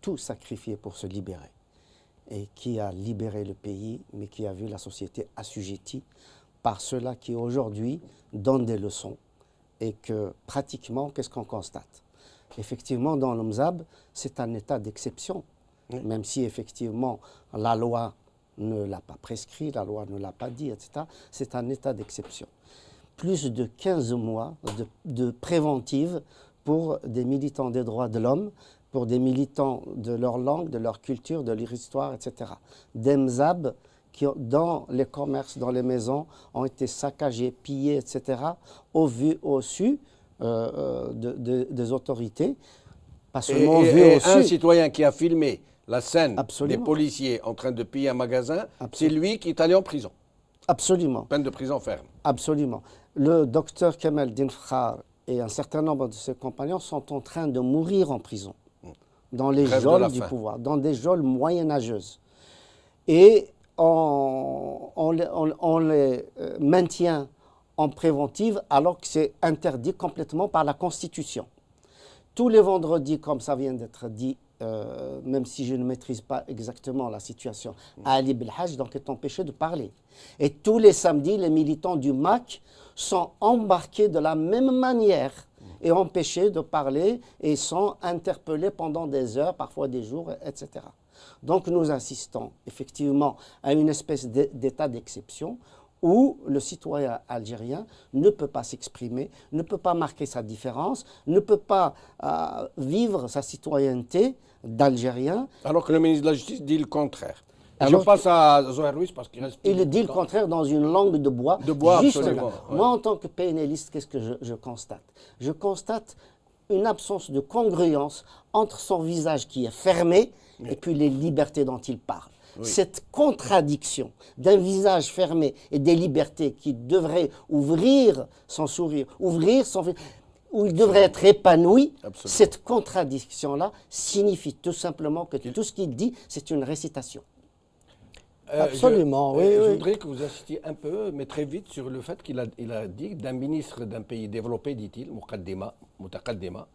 [SPEAKER 2] tout sacrifié pour se libérer et qui a libéré le pays, mais qui a vu la société assujettie par ceux-là qui aujourd'hui donnent des leçons et que pratiquement, qu'est-ce qu'on constate? Effectivement, dans le Mzab, c'est un état d'exception, même si effectivement la loi ne l'a pas prescrit, la loi ne l'a pas dit, etc. C'est un état d'exception. Plus de 15 mois de préventive pour des militants des droits de l'homme, pour des militants de leur langue, de leur culture, de leur histoire, etc. Des Mzab qui, dans les commerces, dans les maisons, ont été saccagés, pillés, etc., au vu, au su des autorités. Pas seulement
[SPEAKER 1] et un citoyen qui a filmé la scène
[SPEAKER 2] Absolument.
[SPEAKER 1] des policiers en train de piller un magasin, c'est lui qui est allé en prison.
[SPEAKER 2] Absolument.
[SPEAKER 1] Peine de prison ferme.
[SPEAKER 2] Absolument. Le docteur Kemal Dinfkhar et un certain nombre de ses compagnons sont en train de mourir en prison. dans les
[SPEAKER 1] Grève de
[SPEAKER 2] geôles
[SPEAKER 1] la
[SPEAKER 2] du
[SPEAKER 1] faim.
[SPEAKER 2] pouvoir, dans des geôles moyenâgeuses. Et on les maintient en préventive alors que c'est interdit complètement par la Constitution. Tous les vendredis, comme ça vient d'être dit, même si je ne maîtrise pas exactement la situation, Ali Belhaj donc est empêché de parler. Et tous les samedis, les militants du MAC sont embarqués de la même manière et empêchés de parler et sont interpellés pendant des heures, parfois des jours, etc. Donc nous assistons effectivement à une espèce d'état d'exception où le citoyen algérien ne peut pas s'exprimer, ne peut pas marquer sa différence, ne peut pas vivre sa citoyenneté d'Algérien.
[SPEAKER 1] Alors que le ministre de la Justice dit le contraire.
[SPEAKER 2] Alors
[SPEAKER 1] Je passe à Zohar Louis parce qu'il reste...
[SPEAKER 2] Il dit le contraire dans une langue de bois.
[SPEAKER 1] De bois,
[SPEAKER 2] juste
[SPEAKER 1] absolument,
[SPEAKER 2] là.
[SPEAKER 1] ouais.
[SPEAKER 2] Moi, en tant que PNListe, qu'est-ce que je constate? Je constate une absence de congruence entre son visage qui est fermé et puis les libertés dont il parle.
[SPEAKER 1] Oui.
[SPEAKER 2] Cette contradiction d'un visage fermé et des libertés qui devraient ouvrir son sourire, ouvrir son visage, où il devrait être épanoui,
[SPEAKER 1] Absolument.
[SPEAKER 2] cette contradiction-là signifie tout simplement que tout ce qu'il dit, c'est une récitation.
[SPEAKER 4] Absolument, oui,
[SPEAKER 1] Je
[SPEAKER 4] oui.
[SPEAKER 1] voudrais que vous insistiez un peu, mais très vite, sur le fait qu'il a dit d'un ministre d'un pays développé, dit-il, Mutaqaddima,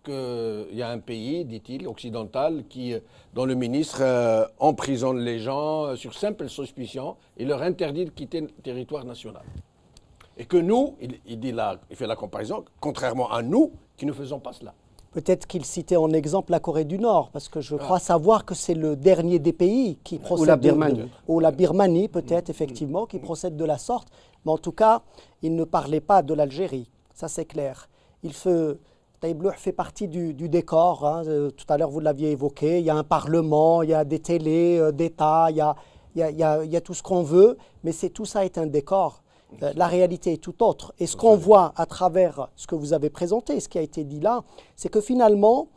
[SPEAKER 1] qu'il y a un pays, dit-il, occidental, dont le ministre emprisonne les gens sur simple suspicion et leur interdit de quitter le territoire national. Et que nous, il fait la comparaison, contrairement à nous, qui ne faisons pas cela.
[SPEAKER 4] Peut-être qu'il citait en exemple la Corée du Nord, parce que je crois savoir que c'est le dernier des pays qui procède...
[SPEAKER 2] Ou la Birmanie.
[SPEAKER 4] Ou la Birmanie, peut-être, effectivement, qui procède de la sorte. Mais en tout cas, il ne parlait pas de l'Algérie. Ça, c'est clair. Taïb Louh fait partie du décor. Hein. Tout à l'heure, vous l'aviez évoqué. Il y a un parlement, il y a des télés d'État, il y a tout ce qu'on veut. Mais tout ça est un décor. La réalité est tout autre. Et ce qu'on voit à travers ce que vous avez présenté, ce qui a été dit là, c'est que finalement,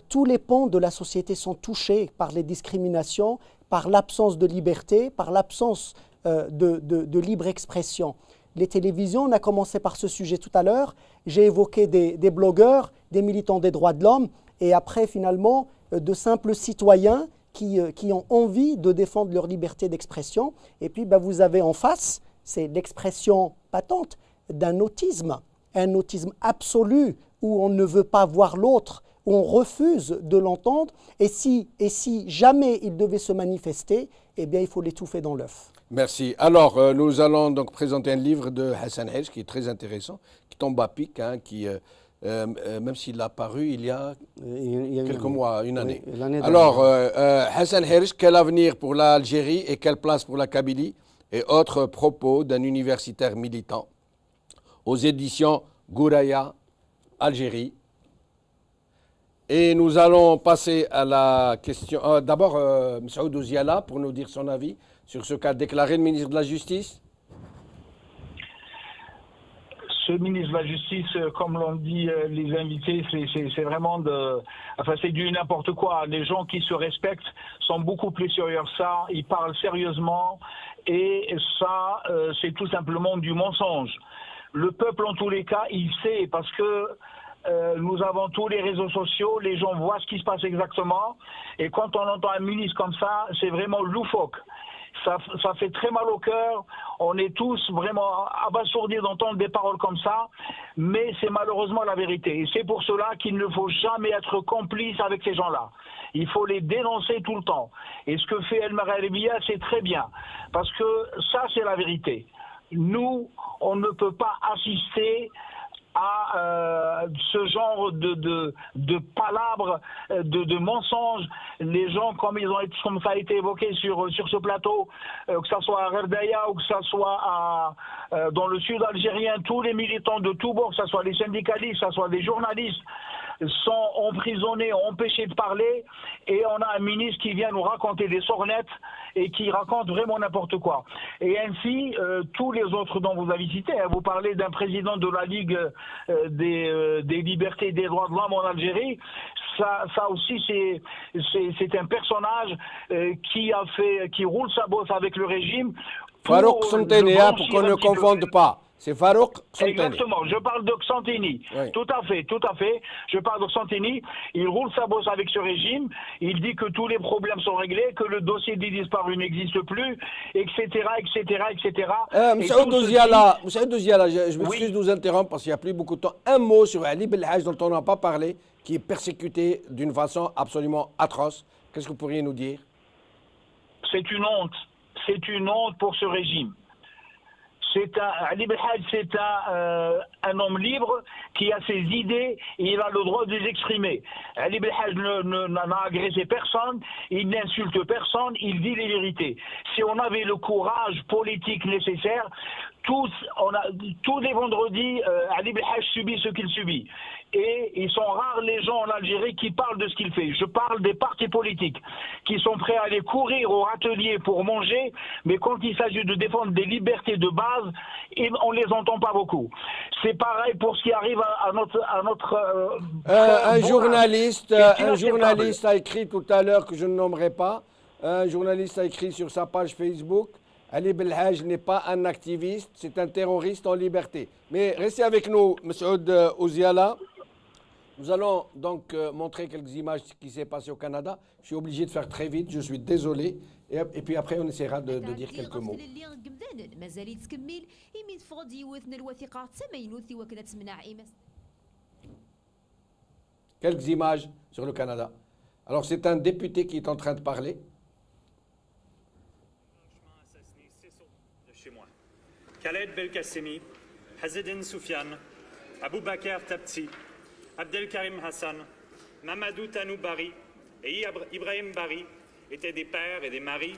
[SPEAKER 4] tous les pans de la société sont touchés par les discriminations, par l'absence de liberté, par l'absence de libre expression. Les télévisions, on a commencé par ce sujet tout à l'heure, j'ai évoqué des blogueurs, des militants des droits de l'homme, et après finalement de simples citoyens qui ont envie de défendre leur liberté d'expression. Et puis vous avez en face, c'est l'expression patente d'un autisme, un autisme absolu où on ne veut pas voir l'autre, où on refuse de l'entendre. Et si jamais il devait se manifester, eh bien il faut l'étouffer dans l'œuf.
[SPEAKER 1] Merci. Alors, nous allons donc présenter un livre de Hassan Hirsch qui est très intéressant, qui tombe à pic, hein, même s'il a paru il y a quelques mois, une année.
[SPEAKER 2] Oui, l'année
[SPEAKER 1] Alors, Hassan Hirsch, quel avenir pour l'Algérie et quelle place pour la Kabylie et autres propos d'un universitaire militant aux éditions Gouraya, Algérie. Et nous allons passer à la question. D'abord, M. Ouziala, pour nous dire son avis sur ce qu'a déclaré le ministre de la Justice.
[SPEAKER 5] Ce ministre de la Justice, comme l'ont dit les invités, c'est vraiment c'est du n'importe quoi. Les gens qui se respectent sont beaucoup plus sérieux que ça. Ils parlent sérieusement et ça, c'est tout simplement du mensonge. Le peuple, en tous les cas, il sait parce que nous avons tous les réseaux sociaux, les gens voient ce qui se passe exactement. Et quand on entend un ministre comme ça, c'est vraiment loufoque. Ça fait très mal au cœur. On est tous vraiment abasourdis d'entendre des paroles comme ça, mais c'est malheureusement la vérité. Et c'est pour cela qu'il ne faut jamais être complice avec ces gens-là. Il faut les dénoncer tout le temps. Et ce que fait El Magharibiya, c'est très bien, parce que ça, c'est la vérité. Nous, on ne peut pas assister à ce genre de palabres, de mensonges. Les gens, comme ça a été évoqué sur ce plateau, que ce soit à Rerdaya ou que ce soit dans le sud algérien, tous les militants de tous bords, que ce soit les syndicalistes, que ce soit des journalistes, sont emprisonnés, empêchés de parler, et on a un ministre qui vient nous raconter des sornettes et qui raconte vraiment n'importe quoi. Et ainsi, tous les autres dont vous avez cité, vous parlez d'un président de la Ligue des libertés et des droits de l'homme en Algérie, ça aussi c'est un personnage qui roule sa bosse avec le régime.
[SPEAKER 1] Farouk Soumtenia, pour qu'on ne confonde pas. C'est Farouk Santini.
[SPEAKER 5] Exactement, je parle de Santini.
[SPEAKER 1] Oui.
[SPEAKER 5] Tout à fait, tout à fait. Je parle de Santini. Il roule sa bosse avec ce régime. Il dit que tous les problèmes sont réglés, que le dossier des disparus n'existe plus, etc., etc., etc.
[SPEAKER 1] Monsieur Ouziala, je m'excuse de vous interrompre parce qu'il n'y a plus beaucoup de temps. Un mot sur Ali Belhaj dont on n'a pas parlé, qui est persécuté d'une façon absolument atroce. Qu'est-ce que vous pourriez nous dire?
[SPEAKER 5] C'est une honte. C'est une honte pour ce régime. Ali Belhaj, c'est un homme libre qui a ses idées et il a le droit de les exprimer. Ali Belhaj n'a agressé personne, il n'insulte personne, il dit les vérités. Si on avait le courage politique nécessaire, tous les vendredis, Ali Belhaj subit ce qu'il subit. Et ils sont rares les gens en Algérie qui parlent de ce qu'il fait. Je parle des partis politiques qui sont prêts à aller courir au râtelier pour manger, mais quand il s'agit de défendre des libertés de base, on les entend pas beaucoup. C'est pareil pour ce qui arrive à notre
[SPEAKER 1] un journaliste a écrit tout à l'heure, que je ne nommerai pas, un journaliste a écrit sur sa page Facebook: Ali Belhaj n'est pas un activiste, c'est un terroriste en liberté. Mais restez avec nous, M. Ouziala. Nous allons donc montrer quelques images de ce qui s'est passé au Canada. Je suis obligé de faire très vite, je suis désolé. Et puis après, on essaiera de dire quelques mots. Quelques images sur le Canada. Alors, c'est un député qui est en train de parler.
[SPEAKER 8] De chez moi. Khaled Belkacemi, Hazedine Soufiane, Aboubakar Tabti, Abdelkarim Hassan, Mamadou Tanou Bari et Ibrahim Bari étaient des pères et des maris,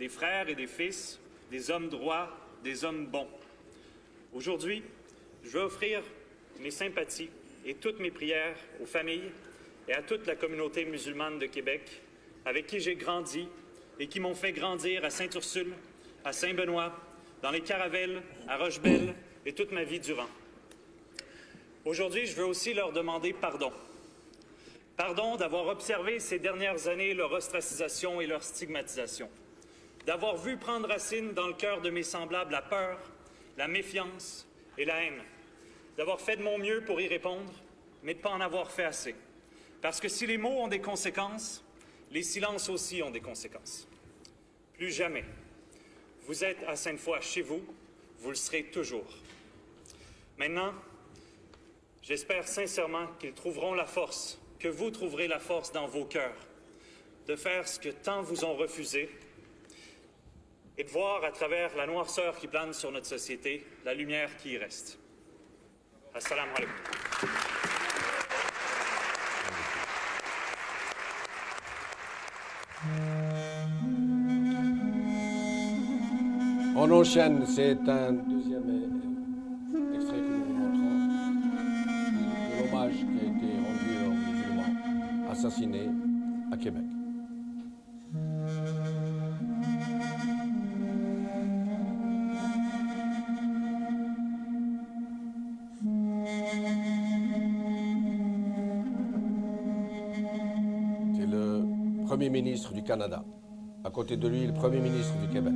[SPEAKER 8] des frères et des fils, des hommes droits, des hommes bons. Aujourd'hui, je veux offrir mes sympathies et toutes mes prières aux familles et à toute la communauté musulmane de Québec, avec qui j'ai grandi et qui m'ont fait grandir à Sainte-Ursule, à Saint-Benoît, dans les Caravelles, à Rochebelle et toute ma vie durant. Aujourd'hui, je veux aussi leur demander pardon. Pardon d'avoir observé ces dernières années leur ostracisation et leur stigmatisation. D'avoir vu prendre racine dans le cœur de mes semblables la peur, la méfiance et la haine. D'avoir fait de mon mieux pour y répondre, mais de ne pas en avoir fait assez. Parce que si les mots ont des conséquences, les silences aussi ont des conséquences. Plus jamais. Vous êtes à Sainte-Foy chez vous, vous le serez toujours. Maintenant, j'espère sincèrement qu'ils trouveront la force, que vous trouverez la force dans vos cœurs, de faire ce que tant vous ont refusé et de voir à travers la noirceur qui plane sur notre société, la lumière qui y reste. Assalamu alaikum.
[SPEAKER 1] On enchaîne, c'est un deuxième extrait que nous vous montrons de l'hommage qui a été rendu aux musulmans assassinés à Québec. C'est le Premier ministre du Canada. À côté de lui, le Premier ministre du Québec.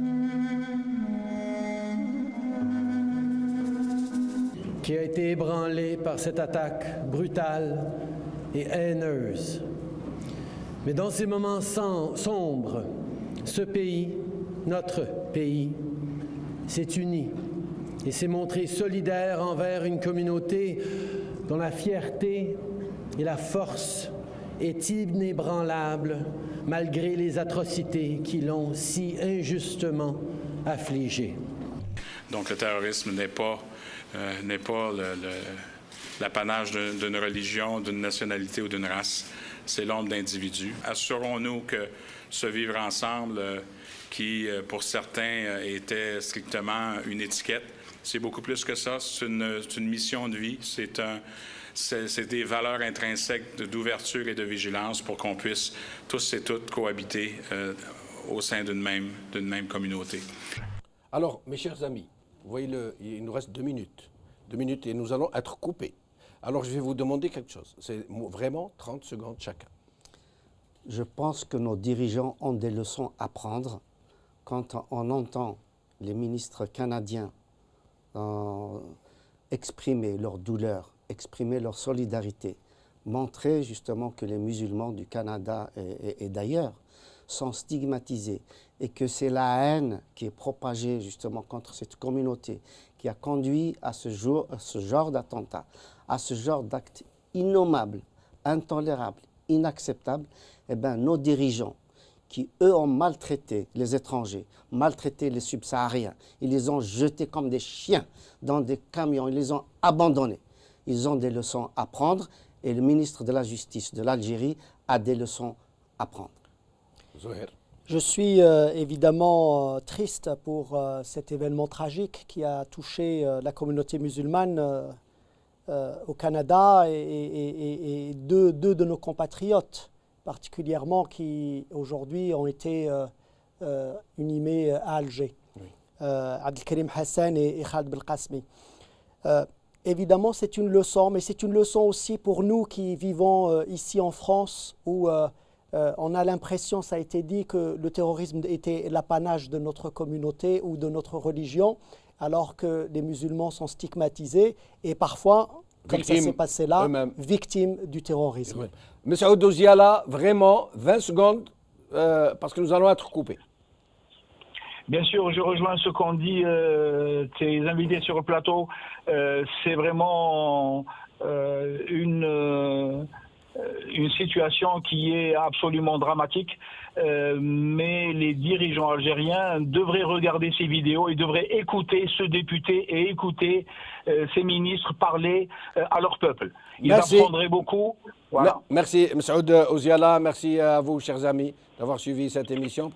[SPEAKER 9] Qui a été ébranlé par cette attaque brutale et haineuse. Mais dans ces moments sombres, ce pays, notre pays, s'est uni et s'est montré solidaire envers une communauté dont la fierté et la force est inébranlable malgré les atrocités qui l'ont si injustement affligé.
[SPEAKER 10] Donc le terrorisme n'est pas l'apanage d'une religion, d'une nationalité ou d'une race. C'est l'ombre d'individus. Assurons-nous que ce vivre ensemble, qui pour certains était strictement une étiquette, c'est beaucoup plus que ça. C'est une mission de vie. C'est des valeurs intrinsèques d'ouverture et de vigilance pour qu'on puisse tous et toutes cohabiter au sein d'une même communauté.
[SPEAKER 1] Alors, mes chers amis, vous voyez, il nous reste 2 minutes. 2 minutes et nous allons être coupés. Alors, je vais vous demander quelque chose. C'est vraiment 30 secondes chacun.
[SPEAKER 2] Je pense que nos dirigeants ont des leçons à prendre quand on entend les ministres canadiens exprimer leur douleur, exprimer leur solidarité, montrer justement que les musulmans du Canada et d'ailleurs sont stigmatisés et que c'est la haine qui est propagée justement contre cette communauté qui a conduit à ce genre d'attentat, à ce genre d'actes innommables, intolérables, inacceptables. Eh bien, nos dirigeants qui, eux, ont maltraité les étrangers, maltraité les subsahariens, ils les ont jetés comme des chiens dans des camions, ils les ont abandonnés. Ils ont des leçons à prendre et le ministre de la Justice de l'Algérie a des leçons à prendre.
[SPEAKER 1] Zouher.
[SPEAKER 4] Je suis évidemment triste pour cet événement tragique qui a touché la communauté musulmane au Canada et deux de nos compatriotes particulièrement qui aujourd'hui ont été inhumés à Alger, oui. Abdelkarim Hassan et Khaled Belkacemi. Évidemment, c'est une leçon, mais c'est une leçon aussi pour nous qui vivons ici en France où on a l'impression, ça a été dit, que le terrorisme était l'apanage de notre communauté ou de notre religion, alors que les musulmans sont stigmatisés et parfois, comme ça s'est passé là, victimes du terrorisme.
[SPEAKER 1] Oui. Monsieur Ouziala, vraiment, 20 secondes, parce que nous allons être coupés.
[SPEAKER 5] Bien sûr, je rejoins ce qu'ont dit tes invités sur le plateau. C'est vraiment une situation qui est absolument dramatique, mais les dirigeants algériens devraient regarder ces vidéos et devraient écouter ce député et écouter ces ministres parler à leur peuple. Ils apprendraient beaucoup. Voilà.
[SPEAKER 1] Merci, M. Ouziala, merci à vous, chers amis, d'avoir suivi cette émission.